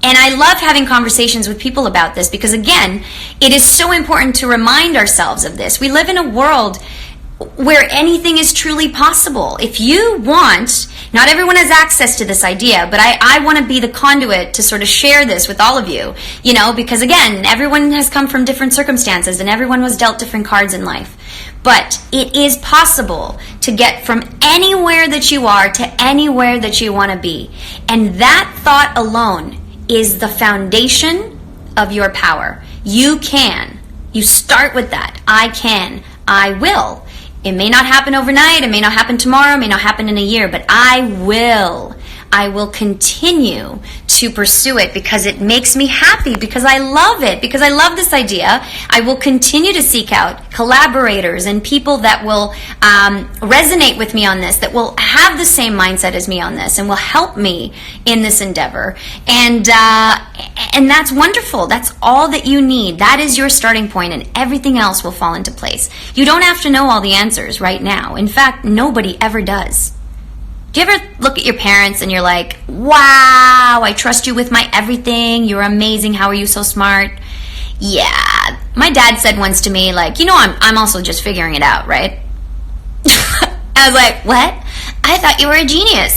I love having conversations with people about this, because again, it is so important to remind ourselves of this. We live in a world where anything is truly possible. If you want, not everyone has access to this idea, but I want to be the conduit to sort of share this with all of you, you know, because again, everyone has come from different circumstances and everyone was dealt different cards in life. But it is possible to get from anywhere that you are to anywhere that you want to be. And that thought alone is the foundation of your power. You can. You start with that. I can. I will. It may not happen overnight. It may not happen tomorrow. It may not happen in a year. But I will. I will continue to pursue it because it makes me happy, because I love it, because I love this idea. I will continue to seek out collaborators and people that will resonate with me on this, that will have the same mindset as me on this and will help me in this endeavor. And that's wonderful. That's all that you need. That is your starting point, and everything else will fall into place. You don't have to know all the answers right now. In fact, nobody ever does. Do you ever look at your parents and you're like, wow, I trust you with my everything. You're amazing. How are you so smart? Yeah. My dad said once to me, like, you know, I'm also just figuring it out, right? I was like, what? I thought you were a genius.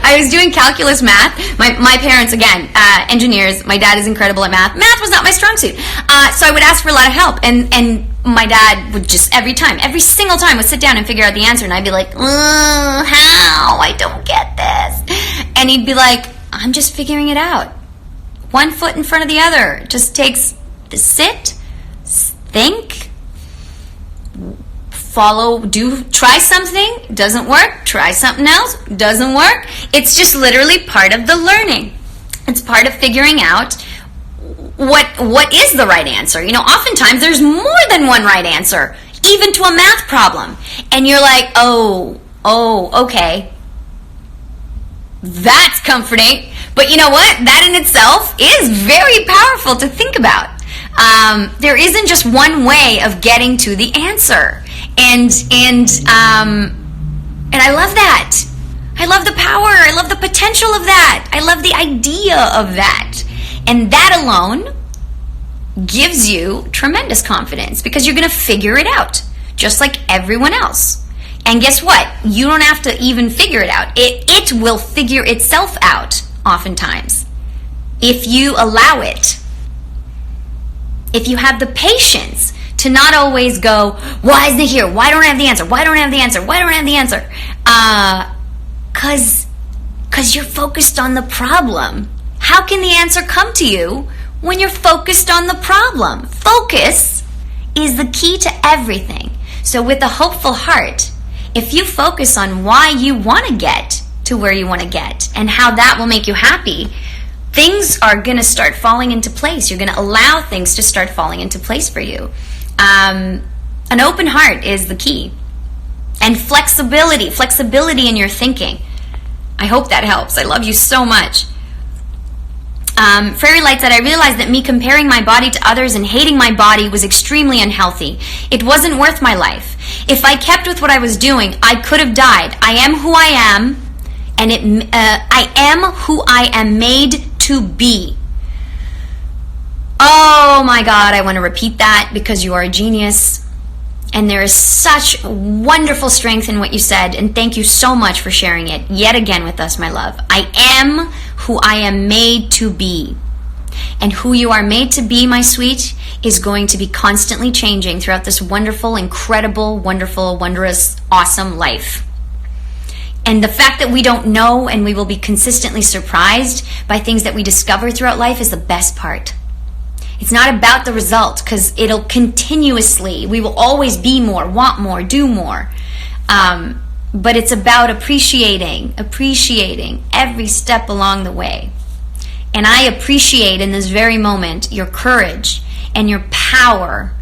I was doing calculus math. My parents, again, engineers. My dad is incredible at math. Math was not my strong suit. So I would ask for a lot of help. And my dad would just every single time would sit down and figure out the answer. And I'd be like, how? I don't get this. And he'd be like, I'm just figuring it out. One foot in front of the other. It just takes sit, think, try something, doesn't work, try something else, doesn't work. It's just literally part of the learning. It's part of figuring out what is the right answer. You know, oftentimes there's more than one right answer, even to a math problem. And you're like, oh, okay. That's comforting. But you know what? That in itself is very powerful to think about. There isn't just one way of getting to the answer. And I love that. I love the power. I love the potential of that. I love the idea of that. And that alone gives you tremendous confidence because you're going to figure it out just like everyone else. And guess what? You don't have to even figure it out. It will figure itself out oftentimes if you allow it. If you have the patience to not always go, why isn't it here? Why don't I have the answer? Why don't I have the answer? Why don't I have the answer? Because you're focused on the problem. How can the answer come to you when you're focused on the problem? Focus is the key to everything. So with a hopeful heart, if you focus on why you want to get to where you want to get and how that will make you happy, things are going to start falling into place. You're going to allow things to start falling into place for you. An open heart is the key. And flexibility in your thinking. I hope that helps. I love you so much. Fairy Light said, I realized that me comparing my body to others and hating my body was extremely unhealthy. It wasn't worth my life. If I kept with what I was doing, I could have died. I am who I am, and I am who I am made to be. Oh my God, I want to repeat that because you are a genius. And there is such wonderful strength in what you said. And thank you so much for sharing it yet again with us, my love. I am who I am made to be. And who you are made to be, my sweet, is going to be constantly changing throughout this wonderful, incredible, wonderful, wondrous, awesome life. And the fact that we don't know and we will be consistently surprised by things that we discover throughout life is the best part. It's not about the result because it'll continuously, we will always be more, want more, do more. But it's about appreciating every step along the way. And I appreciate in this very moment your courage and your power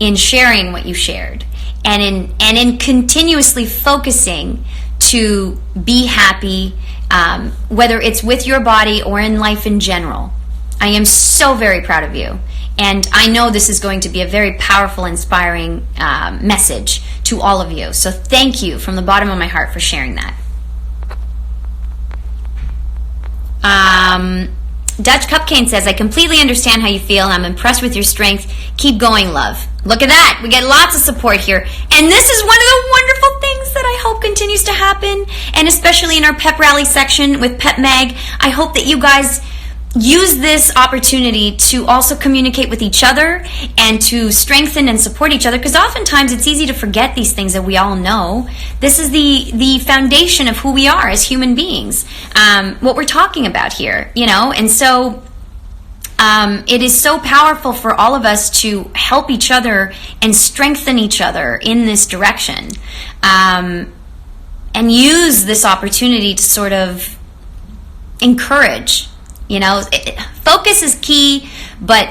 in sharing what you shared and in continuously focusing to be happy, whether it's with your body or in life in general. I am so very proud of you. And I know this is going to be a very powerful, inspiring message to all of you. So thank you from the bottom of my heart for sharing that. Dutch Cupcane says, I completely understand how you feel, and I'm impressed with your strength. Keep going, love. Look at that. We get lots of support here. And this is one of the wonderful things that I hope continues to happen, and especially in our Pep Rally section with Pep Mag. I hope that you guys use this opportunity to also communicate with each other and to strengthen and support each other, because oftentimes it's easy to forget these things that we all know. This is the foundation of who we are as human beings, what we're talking about here, and so it is so powerful for all of us to help each other and strengthen each other in this direction, and use this opportunity to sort of encourage. Focus is key, but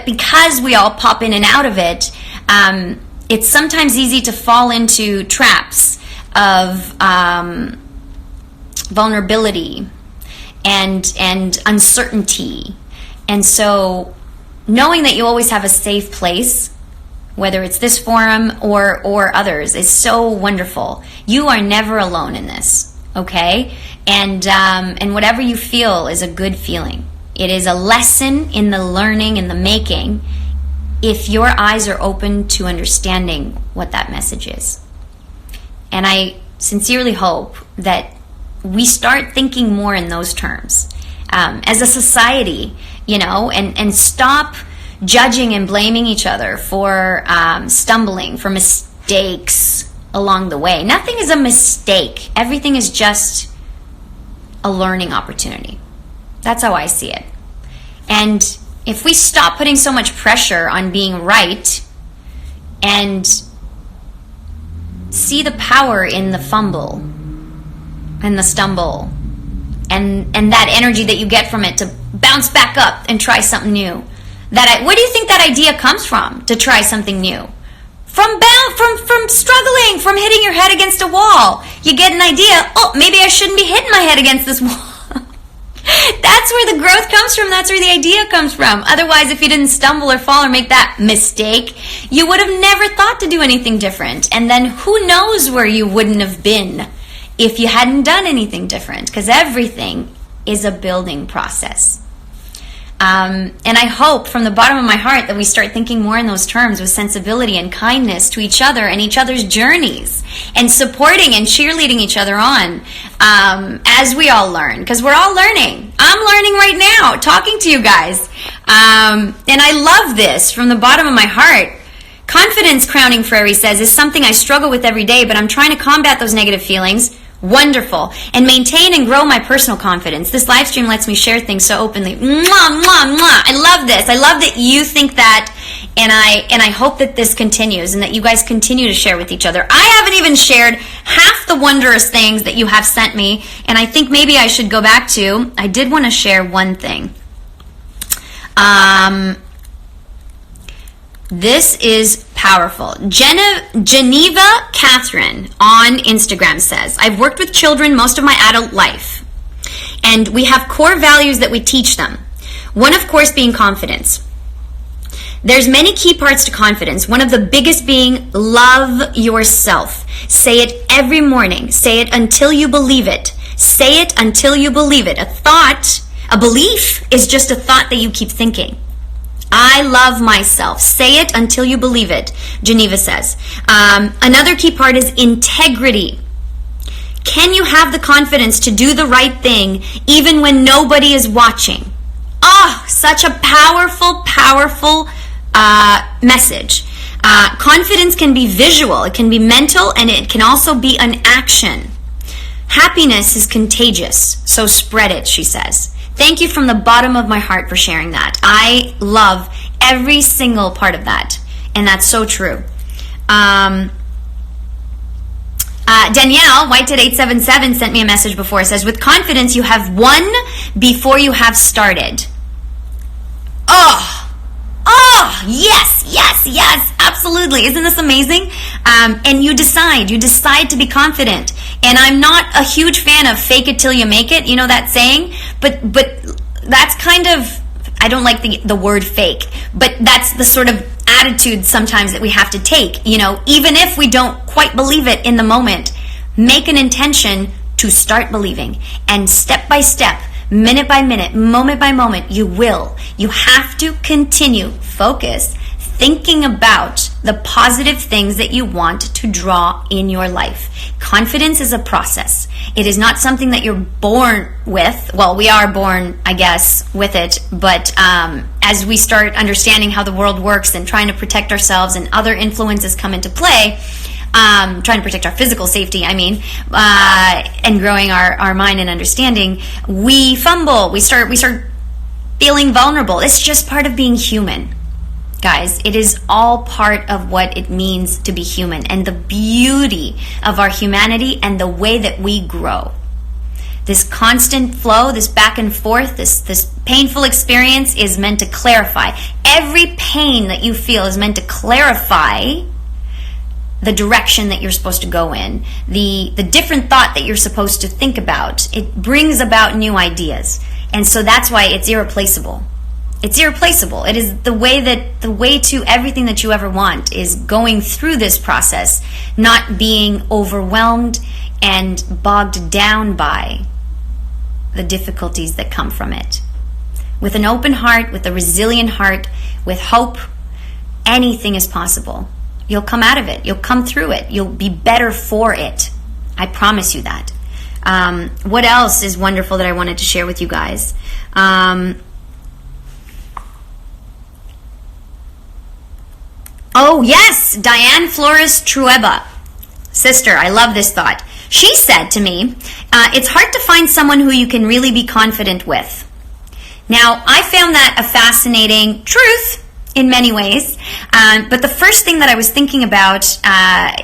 because we all pop in and out of it, it's sometimes easy to fall into traps of vulnerability and uncertainty. And so knowing that you always have a safe place, whether it's this forum or others, is so wonderful. You are never alone in this. Okay, and whatever you feel is a good feeling. It is a lesson in the learning and the making, if your eyes are open to understanding what that message is. And I sincerely hope that we start thinking more in those terms as a society, and stop judging and blaming each other for stumbling, for mistakes along the way. Nothing is a mistake. Everything is just a learning opportunity. That's how I see it. And if we stop putting so much pressure on being right and see the power in the fumble and the stumble and that energy that you get from it to bounce back up and try something new. Where do you think that idea comes from, to try something new? From struggling, from hitting your head against a wall. You get an idea, maybe I shouldn't be hitting my head against this wall. That's where the growth comes from. That's where the idea comes from. Otherwise, if you didn't stumble or fall or make that mistake, you would have never thought to do anything different. And then who knows where you wouldn't have been if you hadn't done anything different, because everything is a building process. And I hope from the bottom of my heart that we start thinking more in those terms, with sensibility and kindness to each other and each other's journeys, and supporting and cheerleading each other on as we all learn, because we're all learning. I'm learning right now, talking to you guys. And I love this from the bottom of my heart. Confidence, Crowning Prairie says, is something I struggle with every day, but I'm trying to combat those negative feelings. Wonderful. And maintain and grow my personal confidence. This live stream lets me share things so openly. Mwah, mwah, mwah. I love this. I love that you think that, and I hope that this continues and that you guys continue to share with each other. I haven't even shared half the wondrous things that you have sent me, and I think maybe I should go back to, I did want to share one thing. This is powerful. Geneva Catherine on Instagram says, I've worked with children most of my adult life, and we have core values that we teach them. One, of course, being confidence. There's many key parts to confidence. One of the biggest being love yourself. Say it every morning. Say it until you believe it. Say it until you believe it. A belief is just a thought that you keep thinking. I love myself. Say it until you believe it, Geneva says. Another key part is integrity. Can you have the confidence to do the right thing even when nobody is watching? Such a powerful, powerful message. Confidence can be visual, it can be mental, and it can also be an action. Happiness is contagious, so spread it, she says. Thank you from the bottom of my heart for sharing that. I love every single part of that, and that's so true. Danielle, Whited877, sent me a message before. It says, with confidence, you have won before you have started. Yes, absolutely. Isn't this amazing? And you decide to be confident. And I'm not a huge fan of fake it till you make it, you know that saying? But that's kind of, I don't like the word fake, but that's the sort of attitude sometimes that we have to take, even if we don't quite believe it in the moment. Make an intention to start believing, and step by step, minute by minute, moment by moment, you will. You have to continue focus, thinking about the positive things that you want to draw in your life. Confidence is a process. It is not something that you're born with. Well, we are born, I guess, with it, but as we start understanding how the world works and trying to protect ourselves and other influences come into play, trying to protect our physical safety, and growing our mind and understanding, we fumble, we start feeling vulnerable. It's just part of being human. Guys, it is all part of what it means to be human and the beauty of our humanity and the way that we grow. This constant flow, this back and forth, this painful experience is meant to clarify. Every pain that you feel is meant to clarify the direction that you're supposed to go in, the different thought that you're supposed to think about. It brings about new ideas. And so that's why it's irreplaceable. It's irreplaceable. It is the way to everything that you ever want is going through this process, not being overwhelmed and bogged down by the difficulties that come from it. With an open heart, with a resilient heart, with hope, anything is possible. You'll come out of it. You'll come through it. You'll be better for it. I promise you that. What else is wonderful that I wanted to share with you guys? Oh, yes, Diane Flores Trueba. Sister, I love this thought. She said to me, it's hard to find someone who you can really be confident with. Now, I found that a fascinating truth in many ways, but the first thing that I was thinking about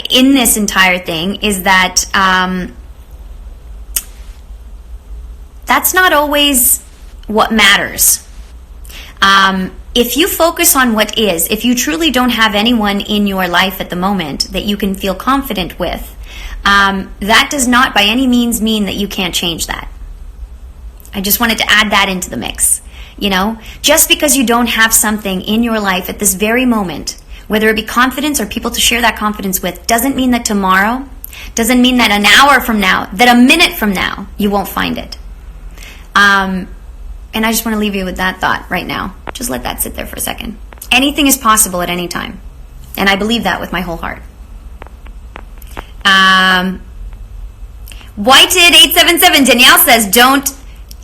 in this entire thing is that that's not always what matters. If you focus on what is, if you truly don't have anyone in your life at the moment that you can feel confident with, that does not by any means mean that you can't change that. I just wanted to add that into the mix. You know, just because you don't have something in your life at this very moment, whether it be confidence or people to share that confidence with, doesn't mean that tomorrow, doesn't mean that an hour from now, that a minute from now, you won't find it. And I just want to leave you with that thought right now. Just let that sit there for a second. Anything is possible at any time. And I believe that with my whole heart. Whited 877 Danielle says, don't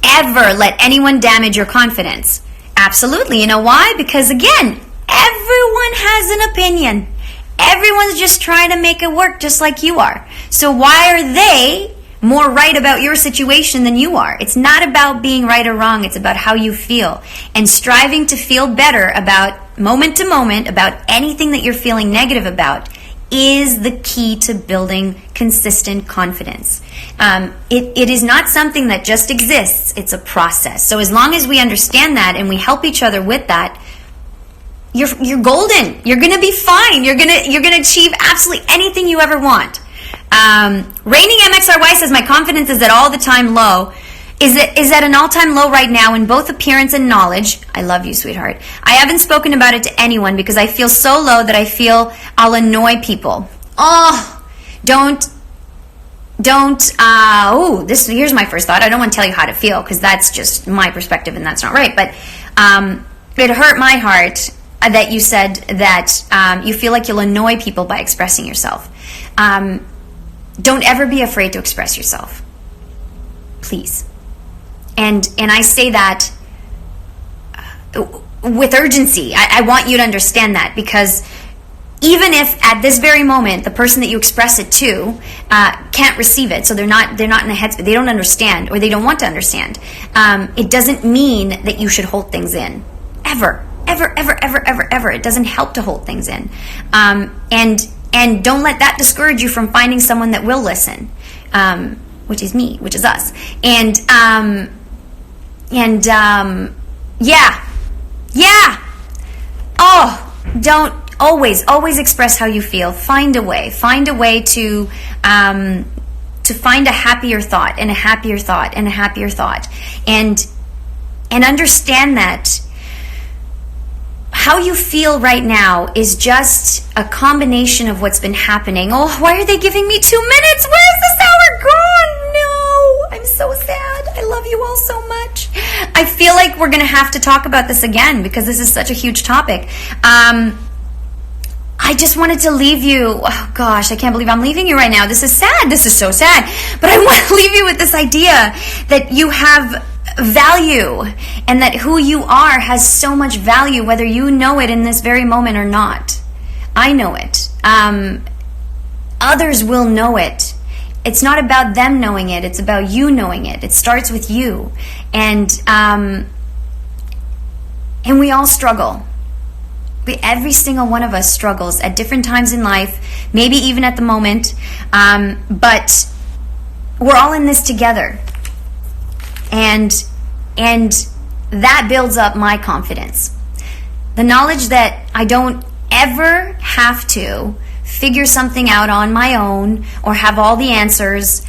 ever let anyone damage your confidence. Absolutely. You know why? Because again, everyone has an opinion. Everyone's just trying to make it work just like you are. So why are they more right about your situation than you are? It's not about being right or wrong. It's about how you feel. And striving to feel better about moment to moment, about anything that you're feeling negative about, is the key to building consistent confidence. It is not something that just exists. It's a process. So as long as we understand that and we help each other with that, you're golden. You're going to be fine. You're going to achieve absolutely anything you ever want. Raining MXRY says, my confidence is at all the time low. Is at an all-time low right now in both appearance and knowledge. I love you, sweetheart. I haven't spoken about it to anyone because I feel so low that I feel I'll annoy people. Oh, here's my first thought. I don't want to tell you how to feel because that's just my perspective and that's not right. But it hurt my heart that you said that you feel like you'll annoy people by expressing yourself. Don't ever be afraid to express yourself. Please. And I say that with urgency. I want you to understand that, because even if at this very moment the person that you express it to can't receive it, so they're not in the headspace, they don't understand or they don't want to understand, it doesn't mean that you should hold things in. Ever. It doesn't help to hold things in. And don't let that discourage you from finding someone that will listen, which is me, which is us. Yeah. Oh, don't always express how you feel. Find a way to find a happier thought and a happier thought and a happier thought, and understand that how you feel right now is just a combination of what's been happening. Oh, why are they giving me 2 minutes? Where's this hour gone? No, I'm so sad. I love you all so much. I feel like we're going to have to talk about this again because this is such a huge topic. I just wanted to leave you, oh gosh, I can't believe I'm leaving you right now. This is sad. This is so sad. But I want to leave you with this idea that you have value and that who you are has so much value, whether you know it in this very moment or not. I know it. Others will know it. It's not about them knowing it. It's about you knowing it. It starts with you. And we all struggle. Every single one of us struggles at different times in life, maybe even at the moment. But we're all in this together. And that builds up my confidence. The knowledge that I don't ever have to figure something out on my own or have all the answers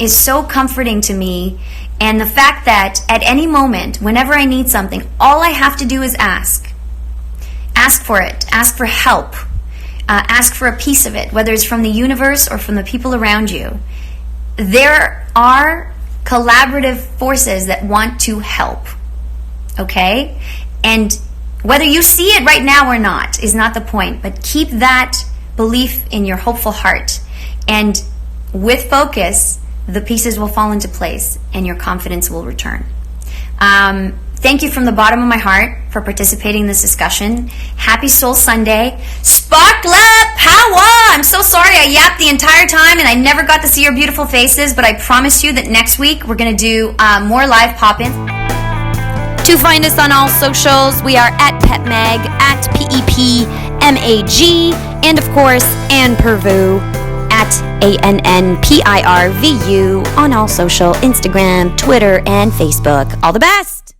is so comforting to me. And the fact that at any moment, whenever I need something, all I have to do is ask. Ask for it. Ask for help. Ask for a piece of it, whether it's from the universe or from the people around you. There are collaborative forces that want to help. Okay? And whether you see it right now or not is not the point, but keep that belief in your hopeful heart. And with focus, the pieces will fall into place and your confidence will return. Thank you from the bottom of my heart for participating in this discussion. Happy Soul Sunday. Sparkle up power! I'm so sorry I yapped the entire time and I never got to see your beautiful faces, but I promise you that next week we're going to do more live pop-ins. To find us on all socials, we are at PepMag, at PEPMAG, and of course, Pirvu, at ANNPIRVU on all social, Instagram, Twitter, and Facebook. All the best!